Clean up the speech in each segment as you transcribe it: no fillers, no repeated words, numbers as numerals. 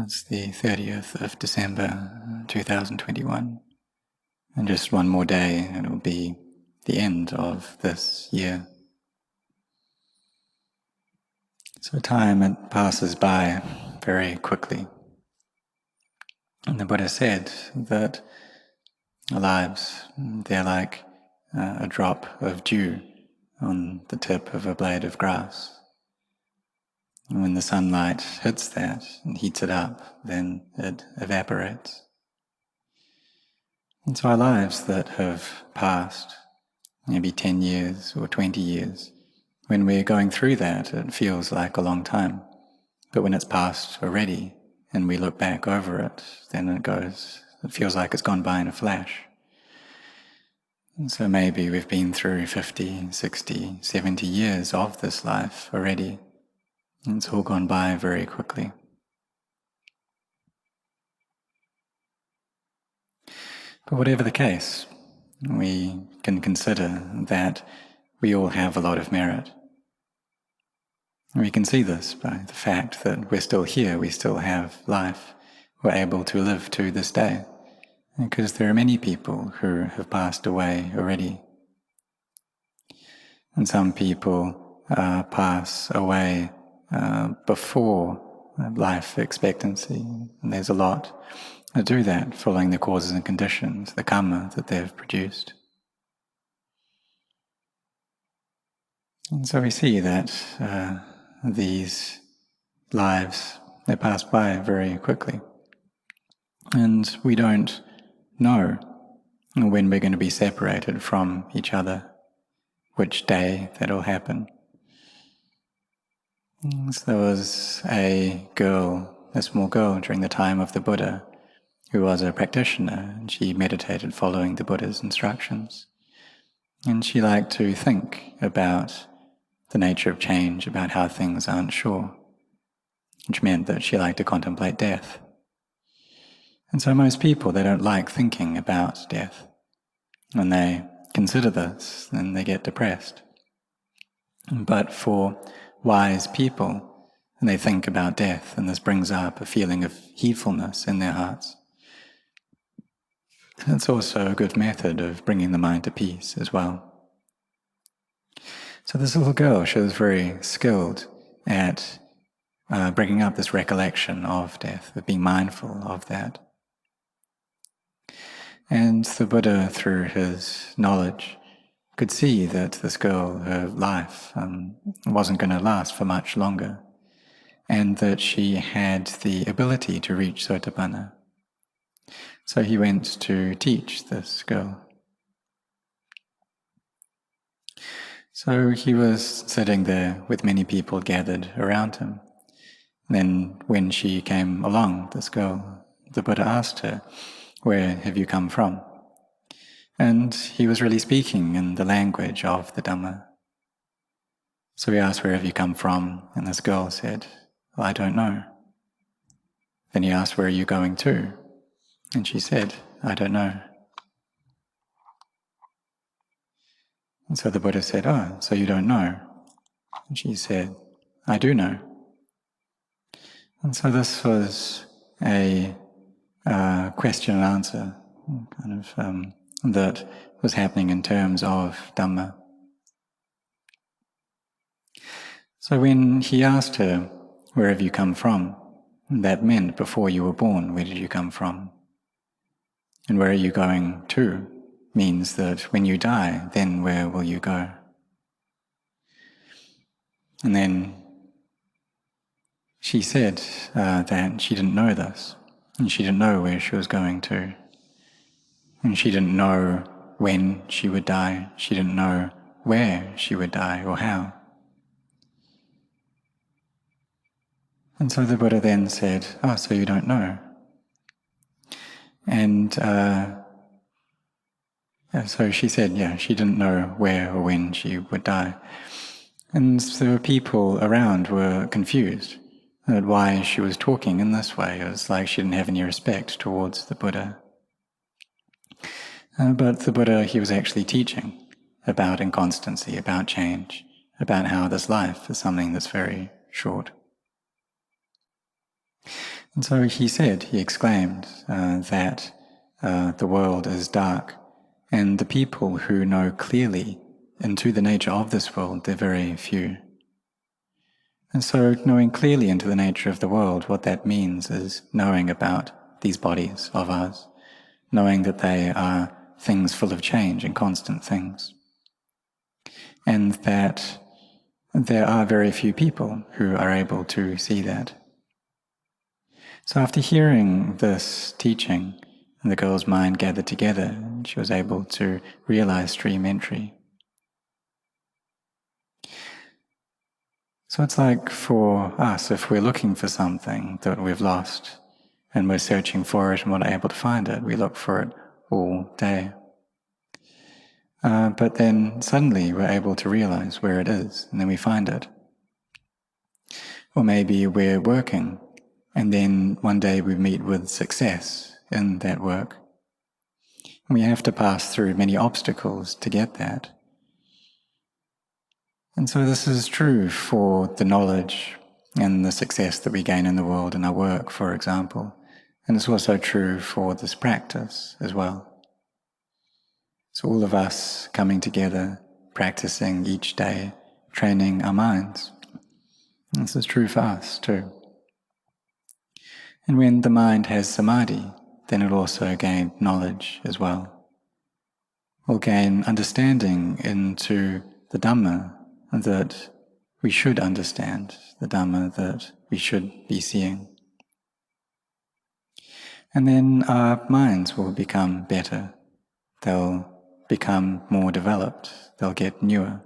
It's the 30th of December 2021, and just one more day and it will be the end of this year. So time, it passes by very quickly. And the Buddha said that our lives, they're like a drop of dew on the tip of a blade of grass. And when the sunlight hits that and heats it up, then it evaporates. And so our lives that have passed, maybe 10 years or 20 years, when we're going through that, it feels like a long time. But when it's passed already and we look back over it, then it feels like it's gone by in a flash. And so maybe we've been through 50, 60, 70 years of this life already. And it's all gone by very quickly. But whatever the case, we can consider that we all have a lot of merit. We can see this by the fact that we're still here, we still have life, we're able to live to this day, because there are many people who have passed away already. And some people pass away before life expectancy, and there's a lot that do that following the causes and conditions, the karma that they've produced. And so we see that these lives, they pass by very quickly. And we don't know when we're going to be separated from each other, which day that'll happen. So there was a small girl during the time of the Buddha, who was a practitioner, and she meditated following the Buddha's instructions. And she liked to think about the nature of change, about how things aren't sure, which meant that she liked to contemplate death. And so most people, they don't like thinking about death. When they consider this, then they get depressed. But for wise people, and they think about death, and this brings up a feeling of heedfulness in their hearts. It's also a good method of bringing the mind to peace as well. So this little girl, she was very skilled at bringing up this recollection of death, of being mindful of that. And the Buddha, through his knowledge, could see that this girl, her life wasn't going to last for much longer, and that she had the ability to reach Sotapanna. So he went to teach this girl. So he was sitting there with many people gathered around him. Then when she came along, this girl, the Buddha asked her, "Where have you come from?" And he was really speaking in the language of the Dhamma. So he asked, "Where have you come from?" And this girl said, "Well, I don't know." Then he asked, "Where are you going to?" And she said, "I don't know." And so the Buddha said, "Oh, so you don't know?" And she said, "I do know." And so this was a question and answer kind of that was happening in terms of Dhamma. So when he asked her, "Where have you come from?" that meant before you were born, where did you come from? And "Where are you going to?" means that when you die, then where will you go? And then she said that she didn't know this, and she didn't know where she was going to. And she didn't know when she would die. She didn't know where she would die or how. And so the Buddha then said, "Oh, so you don't know?" And so she said, yeah, she didn't know where or when she would die. And so people around were confused at why she was talking in this way. It was like she didn't have any respect towards the Buddha. But the Buddha, he was actually teaching about inconstancy, about change, about how this life is something that's very short. And so he exclaimed that the world is dark, and the people who know clearly into the nature of this world, they're very few. And so knowing clearly into the nature of the world, what that means is knowing about these bodies of ours, knowing that they are things full of change and constant things, and that there are very few people who are able to see that. So after hearing this teaching, the girl's mind gathered together, and she was able to realize stream entry. So it's like for us, if we're looking for something that we've lost, and we're searching for it and we're not able to find it, we look for it all day. But then suddenly we're able to realize where it is, and then we find it. Or maybe we're working, and then one day we meet with success in that work. We have to pass through many obstacles to get that. And so this is true for the knowledge and the success that we gain in the world in our work, for example. And it's also true for this practice as well. So all of us coming together, practicing each day, training our minds. This is true for us too. And when the mind has samadhi, then it will also gain knowledge as well. We'll gain understanding into the Dhamma that we should understand, the Dhamma that we should be seeing. And then our minds will become better. They'll become more developed. They'll get newer.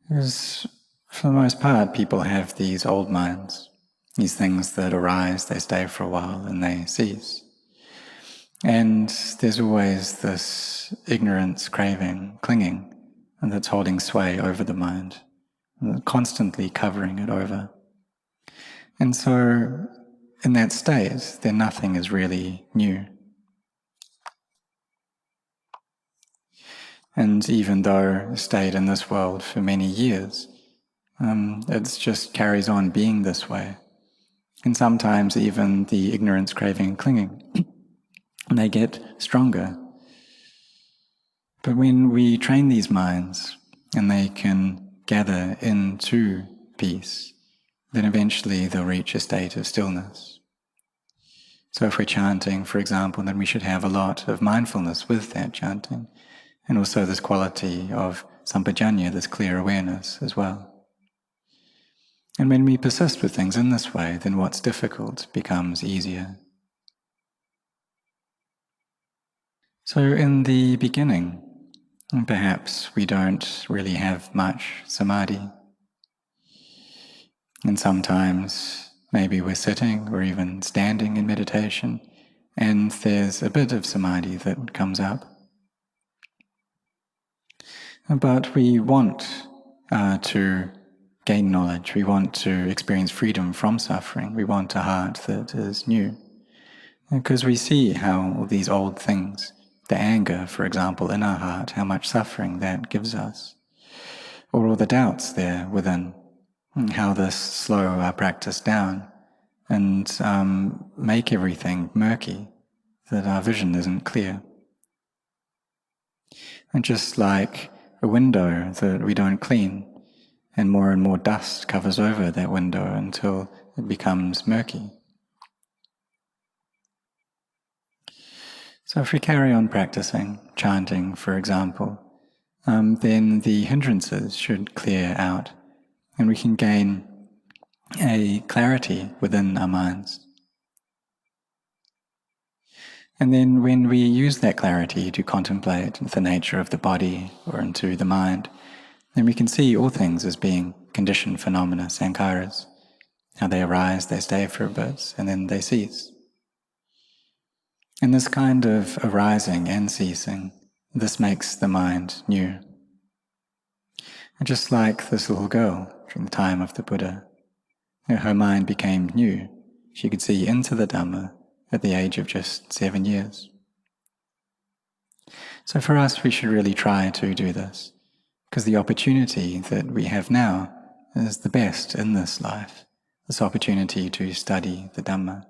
Because for the most part, people have these old minds, these things that arise, they stay for a while, and they cease. And there's always this ignorance, craving, clinging, and that's holding sway over the mind, constantly covering it over. And so in that state, then nothing is really new. And even though it stayed in this world for many years, it just carries on being this way. And sometimes even the ignorance, craving, and clinging, they get stronger. But when we train these minds and they can gather into peace, then eventually they'll reach a state of stillness. So if we're chanting, for example, then we should have a lot of mindfulness with that chanting, and also this quality of sampajanya, this clear awareness as well. And when we persist with things in this way, then what's difficult becomes easier. So in the beginning, perhaps we don't really have much samadhi. And sometimes maybe we're sitting or even standing in meditation, and there's a bit of samadhi that comes up. But we want to gain knowledge, we want to experience freedom from suffering, we want a heart that is new. Because we see how all these old things, the anger, for example, in our heart, how much suffering that gives us. Or all the doubts there within, how this slow our practice down and make everything murky, that our vision isn't clear. And just like a window that we don't clean, and more dust covers over that window until it becomes murky. So if we carry on practicing, chanting, for example, then the hindrances should clear out, and we can gain a clarity within our minds. And then when we use that clarity to contemplate the nature of the body or into the mind, then we can see all things as being conditioned phenomena, sankharas, how they arise, they stay for a bit, and then they cease. And this kind of arising and ceasing, this makes the mind new. And just like this little girl during the time of the Buddha, her mind became new. She could see into the Dhamma at the age of just 7 years. So for us, we should really try to do this, because the opportunity that we have now is the best in this life, this opportunity to study the Dhamma.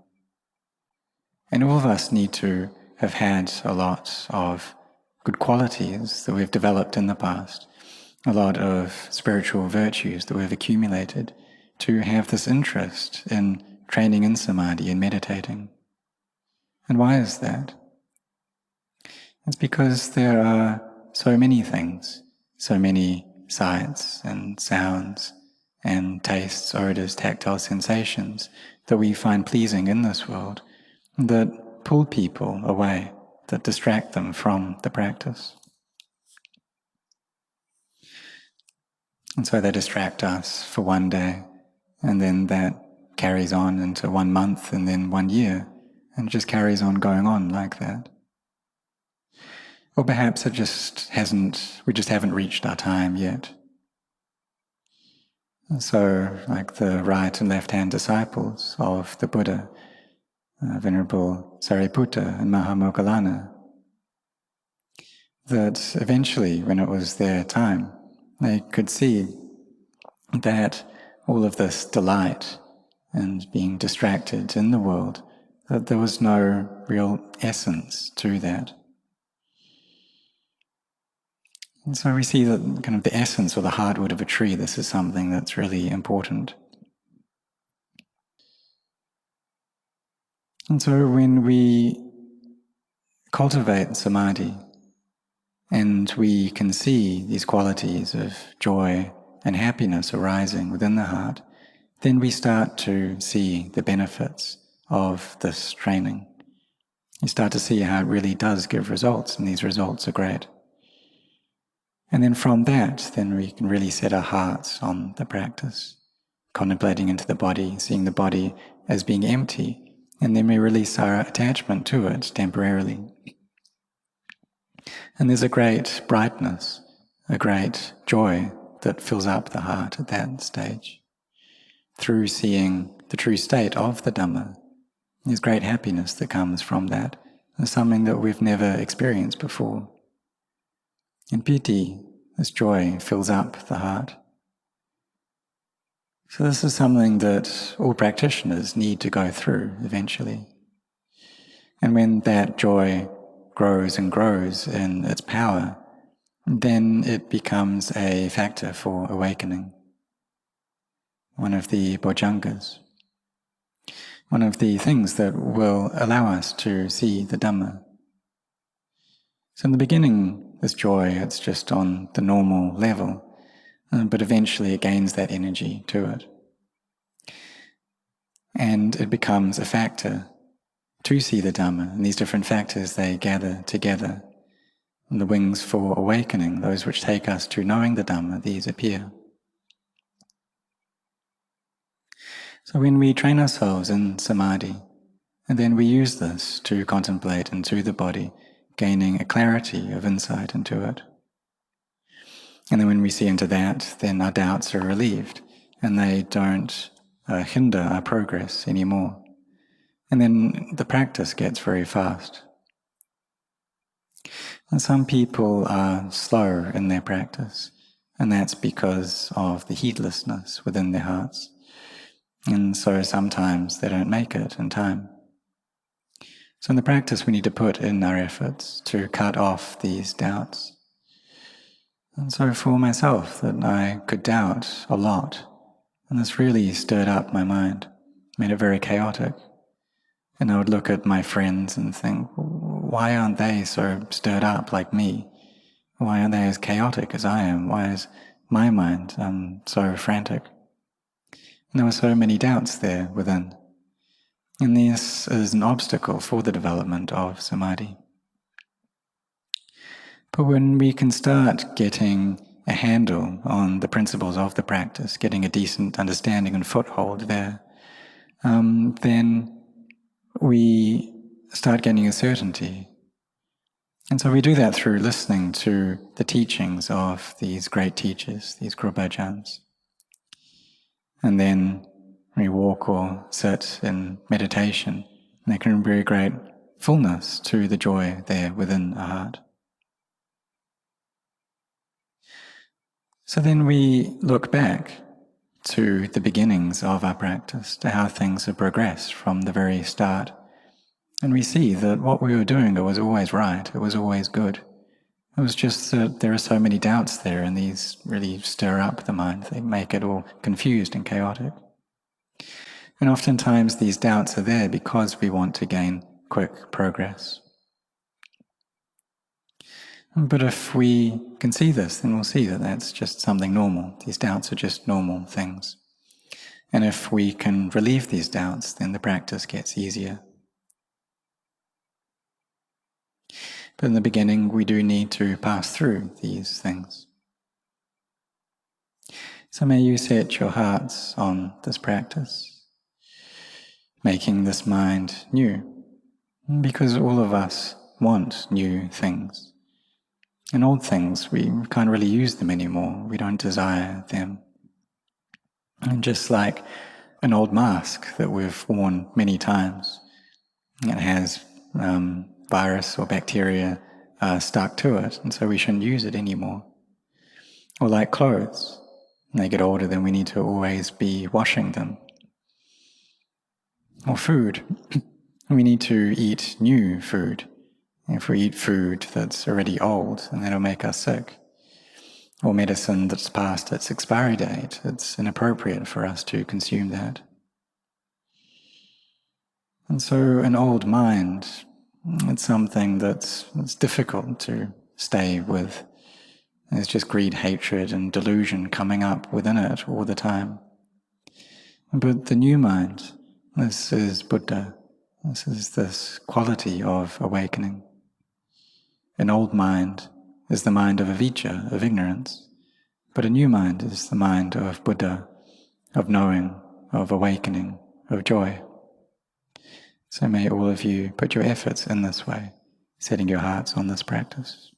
And all of us need to have had a lot of good qualities that we've developed in the past, a lot of spiritual virtues that we've accumulated to have this interest in training in Samadhi and meditating. And why is that? It's because there are so many things, so many sights and sounds and tastes, odors, tactile sensations that we find pleasing in this world that pull people away, that distract them from the practice. And so they distract us for one day, and then that carries on into 1 month and then 1 year, and it just carries on going on like that. Or perhaps we just haven't reached our time yet. So, like the right and left-hand disciples of the Buddha, Venerable Sariputta and Mahamoggallana, that eventually, when it was their time, they could see that all of this delight and being distracted in the world, that there was no real essence to that. And so we see that kind of the essence or the hardwood of a tree, this is something that's really important. And so when we cultivate Samadhi and we can see these qualities of joy and happiness arising within the heart, then we start to see the benefits of this training. You start to see how it really does give results, and these results are great. And then from that, then we can really set our hearts on the practice, contemplating into the body, seeing the body as being empty, and then we release our attachment to it temporarily. And there's a great brightness, a great joy that fills up the heart at that stage. Through seeing the true state of the Dhamma, there's great happiness that comes from that. It's something that we've never experienced before. And piti, this joy, fills up the heart. So this is something that all practitioners need to go through eventually. And when that joy grows and grows in its power, then it becomes a factor for awakening. One of the bojjhangas. One of the things that will allow us to see the Dhamma. So in the beginning, this joy, it's just on the normal level, but eventually it gains that energy to it. And it becomes a factor to see the Dhamma, and these different factors, they gather together. And the wings for awakening, those which take us to knowing the Dhamma, these appear. So when we train ourselves in Samadhi, and then we use this to contemplate into the body, gaining a clarity of insight into it. And then when we see into that, then our doubts are relieved, and they don't hinder our progress anymore. And then the practice gets very fast. And some people are slow in their practice, and that's because of the heedlessness within their hearts. And so sometimes they don't make it in time. So in the practice we need to put in our efforts to cut off these doubts. And so for myself, that I could doubt a lot, and this really stirred up my mind, made it very chaotic. And I would look at my friends and think, why aren't they so stirred up like me? Why aren't they as chaotic as I am? Why is my mind so frantic? And there were so many doubts there within. And this is an obstacle for the development of Samadhi. But when we can start getting a handle on the principles of the practice, getting a decent understanding and foothold there, then we start gaining a certainty. And so we do that through listening to the teachings of these great teachers, these Guru Bhajans. And then we walk or sit in meditation, and there can be a great fullness to the joy there within our heart. So then we look back to the beginnings of our practice, to how things have progressed from the very start. And we see that what we were doing, it was always right, it was always good. It was just that there are so many doubts there, and these really stir up the mind. They make it all confused and chaotic. And oftentimes these doubts are there because we want to gain quick progress. But if we can see this, then we'll see that that's just something normal. These doubts are just normal things. And if we can relieve these doubts, then the practice gets easier. But in the beginning, we do need to pass through these things. So may you set your hearts on this practice, making this mind new, because all of us want new things. And old things, we can't really use them anymore. We don't desire them. And just like an old mask that we've worn many times, it has virus or bacteria stuck to it, and so we shouldn't use it anymore. Or like clothes, when they get older, then we need to always be washing them. Or food, we need to eat new food. If we eat food that's already old, then that'll make us sick. Or medicine that's past its expiry date, it's inappropriate for us to consume that. And so an old mind, it's something that's difficult to stay with. There's just greed, hatred, and delusion coming up within it all the time. But the new mind, this is Buddha. This is this quality of awakening. An old mind is the mind of avijja, of ignorance, but a new mind is the mind of Buddha, of knowing, of awakening, of joy. So may all of you put your efforts in this way, setting your hearts on this practice.